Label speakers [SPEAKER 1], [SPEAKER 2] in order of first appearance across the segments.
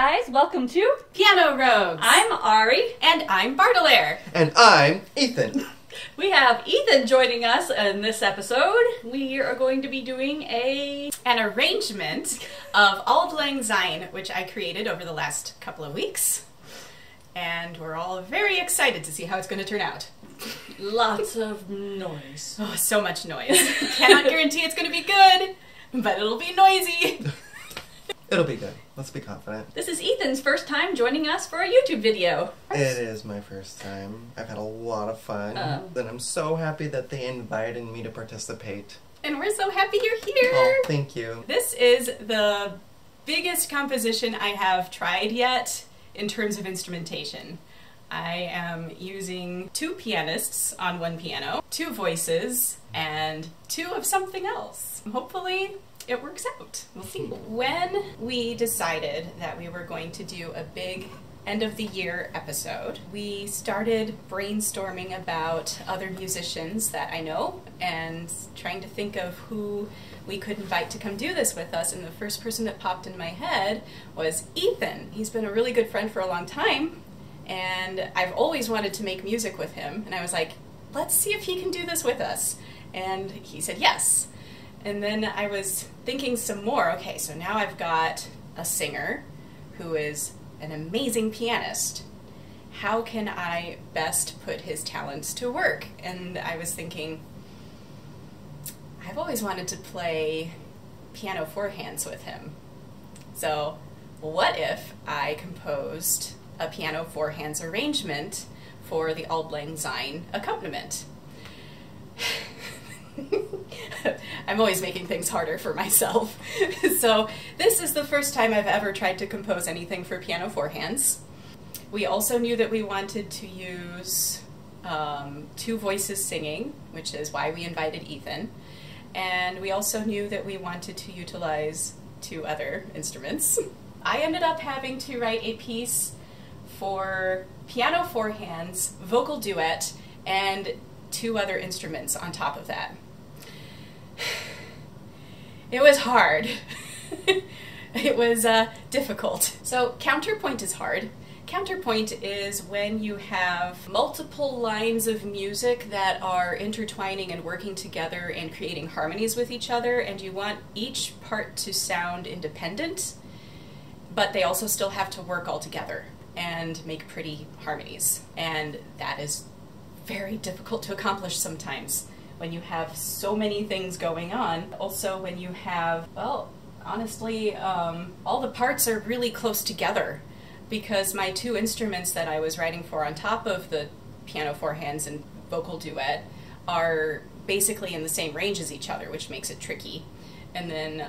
[SPEAKER 1] guys, welcome to
[SPEAKER 2] Piano Rogues.
[SPEAKER 1] I'm Ari.
[SPEAKER 2] And I'm BardAlair.
[SPEAKER 3] And I'm Ethan.
[SPEAKER 1] We have Ethan joining us in this episode. We are going to be doing
[SPEAKER 2] an arrangement of Auld Syne, which I created over the last couple of weeks. And we're all very excited to see how it's going to turn out.
[SPEAKER 1] lots of noise.
[SPEAKER 2] Oh, so much noise. Cannot guarantee it's going to be good, but it'll be noisy.
[SPEAKER 3] It'll be good. Let's be confident.
[SPEAKER 1] This is Ethan's first time joining us for a YouTube video.
[SPEAKER 3] It is my first time. I've had a lot of fun. And I'm so happy that they invited me to participate.
[SPEAKER 2] And we're so happy you're here.
[SPEAKER 3] Oh, thank you.
[SPEAKER 2] This is the biggest composition I have tried yet in terms of instrumentation. I am using 2 pianists on 1 piano, 2 voices, and 2 of something else. Hopefully it works out. We'll see. When we decided that we were going to do a big end of the year episode, we started brainstorming about other musicians that I know and trying to think of who we could invite to come do this with us, and the first person that popped in my head was Ethan. He's been a really good friend for a long time, and I've always wanted to make music with him, and I was like, let's see if he can do this with us. And he said yes. And then I was thinking some more. Okay, so now I've got a singer who is an amazing pianist. How can I best put his talents to work? And I was thinking, I've always wanted to play piano 4 hands with him. So what if I composed a piano 4 hands arrangement for the Auld Syne accompaniment? I'm always making things harder for myself. So this is the first time I've ever tried to compose anything for piano 4 hands. We also knew that we wanted to use 2 voices singing, which is why we invited Ethan. And we also knew that we wanted to utilize 2 other instruments. I ended up having to write a piece for piano 4 hands, vocal duet, and 2 other instruments on top of that. It was hard. It was difficult. So counterpoint is hard. Counterpoint is when you have multiple lines of music that are intertwining and working together and creating harmonies with each other, and you want each part to sound independent, but they also still have to work all together and make pretty harmonies. And that is very difficult to accomplish sometimes when you have so many things going on. Also when you have, well, honestly, all the parts are really close together, because my 2 instruments that I was writing for on top of the piano 4 hands and vocal duet are basically in the same range as each other, which makes it tricky. And then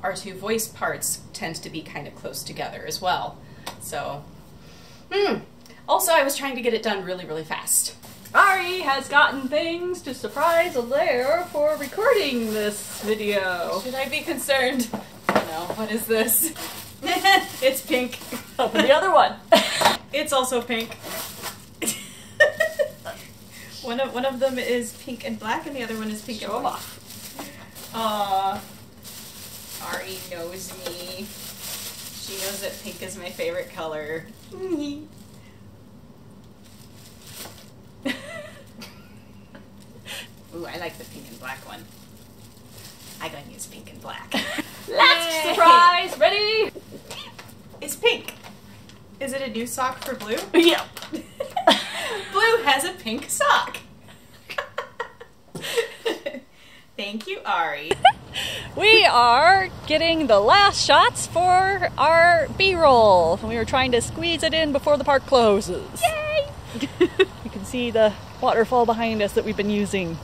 [SPEAKER 2] our 2 voice parts tend to be kind of close together as well. So, also I was trying to get it done really, really fast.
[SPEAKER 1] Ari has gotten things to surprise Alair for recording this video.
[SPEAKER 2] Should I be concerned? No, what is this? It's pink.
[SPEAKER 1] Open the other one.
[SPEAKER 2] It's also pink. One of them is pink and black, and the other one is pink and white. Aww. Ari knows me. She knows that pink is my favorite color. Ooh, I like the pink and black one. I'm gonna use pink and black.
[SPEAKER 1] Last surprise! Ready?
[SPEAKER 2] It's pink. Is it a new sock for Blue?
[SPEAKER 1] Yeah.
[SPEAKER 2] Blue has a pink sock. Thank you, Ari.
[SPEAKER 1] We are getting the last shots for our B-roll. We were trying to squeeze it in before the park closes.
[SPEAKER 2] Yay!
[SPEAKER 1] You can see the waterfall behind us that we've been using.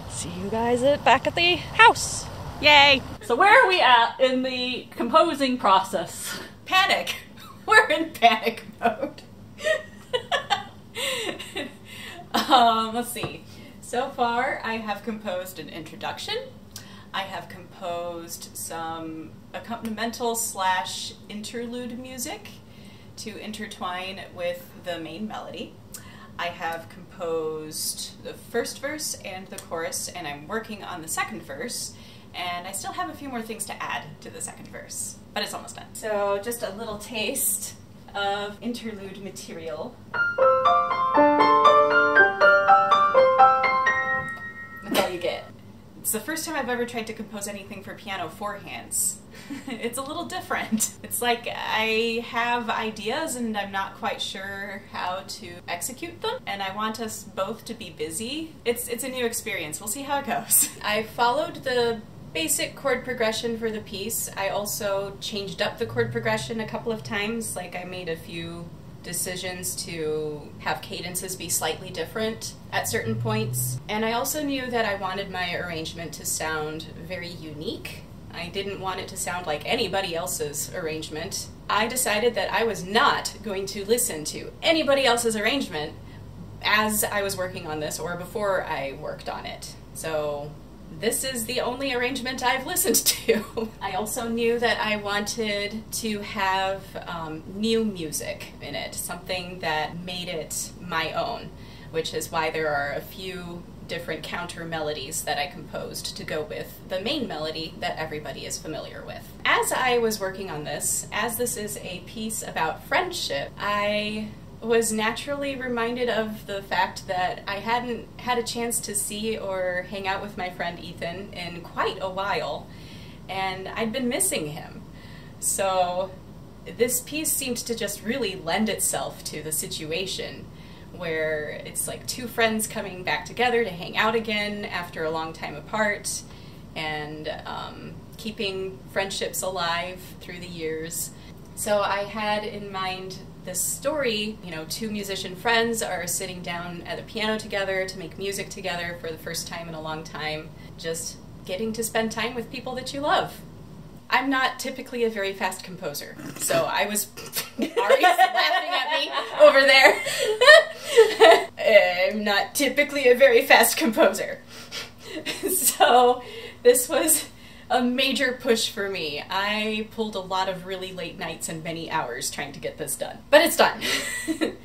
[SPEAKER 1] See you guys back at the house.
[SPEAKER 2] Yay!
[SPEAKER 1] So where are we at in the composing process?
[SPEAKER 2] Panic. We're in panic mode. Let's see. So far, I have composed an introduction. I have composed some accompanimental / interlude music to intertwine with the main melody. I have composed the first verse and the chorus, and I'm working on the second verse. And I still have a few more things to add to the second verse, but it's almost done. So just a little taste of interlude material. That's all you get. It's the first time I've ever tried to compose anything for piano for hands. It's a little different. It's like I have ideas and I'm not quite sure how to execute them, and I want us both to be busy. It's a new experience. We'll see how it goes. I followed the basic chord progression for the piece. I also changed up the chord progression a couple of times, like I made a few decisions to have cadences be slightly different at certain points. And I also knew that I wanted my arrangement to sound very unique. I didn't want it to sound like anybody else's arrangement. I decided that I was not going to listen to anybody else's arrangement as I was working on this or before I worked on it. So this is the only arrangement I've listened to. I also knew that I wanted to have new music in it, something that made it my own, which is why there are a few different counter melodies that I composed to go with the main melody that everybody is familiar with. As I was working on this, as this is a piece about friendship, I was naturally reminded of the fact that I hadn't had a chance to see or hang out with my friend Ethan in quite a while, and I'd been missing him. So this piece seemed to just really lend itself to the situation, where it's like two friends coming back together to hang out again after a long time apart, and keeping friendships alive through the years. So I had in mind this story, you know, two musician friends are sitting down at the piano together to make music together for the first time in a long time, just getting to spend time with people that you love. I'm not typically a very fast composer, so I was Ari's laughing at me over there. I'm not typically a very fast composer. So this was a major push for me. I pulled a lot of really late nights and many hours trying to get this done. But it's done.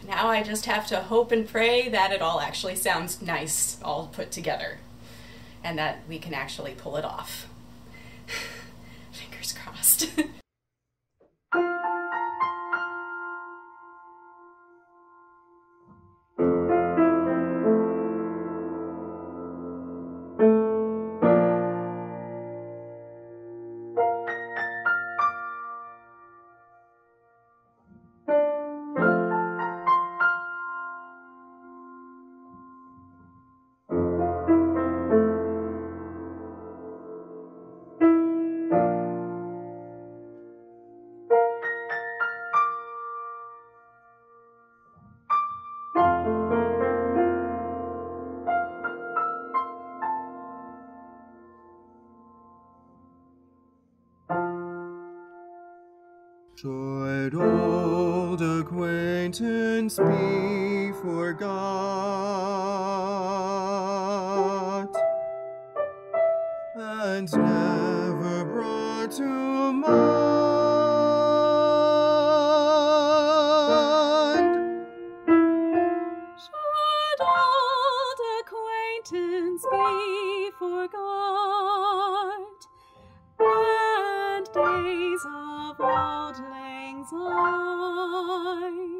[SPEAKER 2] Now I just have to hope and pray that it all actually sounds nice, all put together, and that we can actually pull it off. Fingers crossed.
[SPEAKER 3] Should old acquaintance be forgot and never brought to mind?
[SPEAKER 4] Should old acquaintance be forgot and days of old lang syne?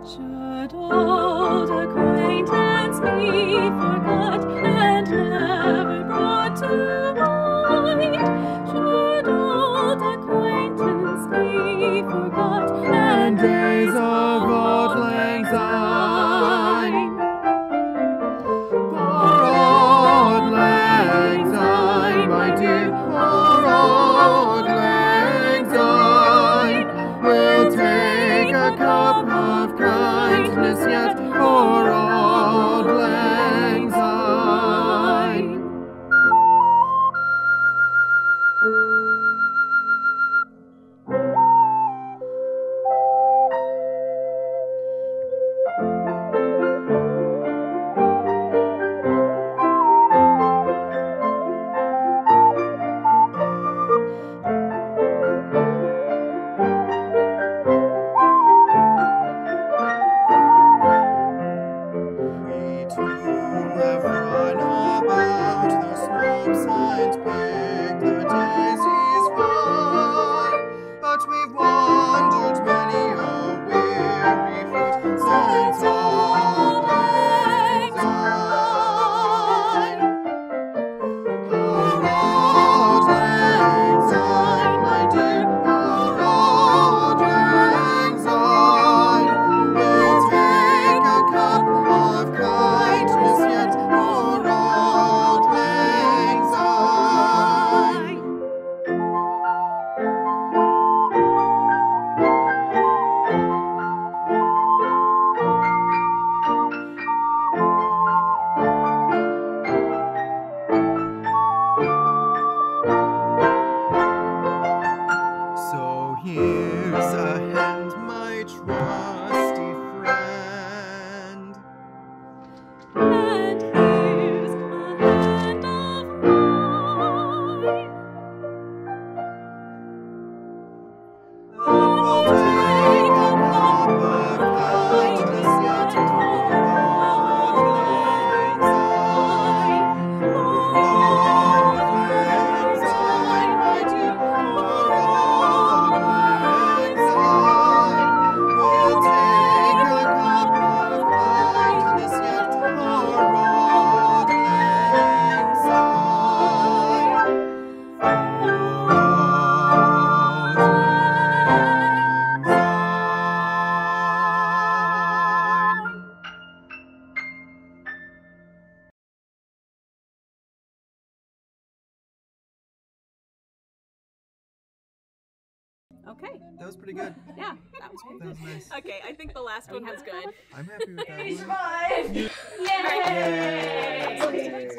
[SPEAKER 4] Should old acquaintance be forgot and never brought to mind? Should old acquaintance be forgot and days of old lang syne?
[SPEAKER 3] For old lang syne, my dear, for old lang syne, we'll take a cup of kindness yet for old lang syne. trusty friend.
[SPEAKER 4] And here's a hand of mine.
[SPEAKER 3] And we'll take a cup of kindness yet for old lang syne. For old lang syne, I do. For old lang syne. We'll take a cup of kindness yet for old lang syne. For old lang syne.
[SPEAKER 2] Okay.
[SPEAKER 3] That was pretty good.
[SPEAKER 2] Yeah, that was good.
[SPEAKER 3] That was nice.
[SPEAKER 2] Okay, I think the last one was good.
[SPEAKER 3] I'm happy with that one.
[SPEAKER 2] Fine.
[SPEAKER 3] Yay!
[SPEAKER 2] Yay!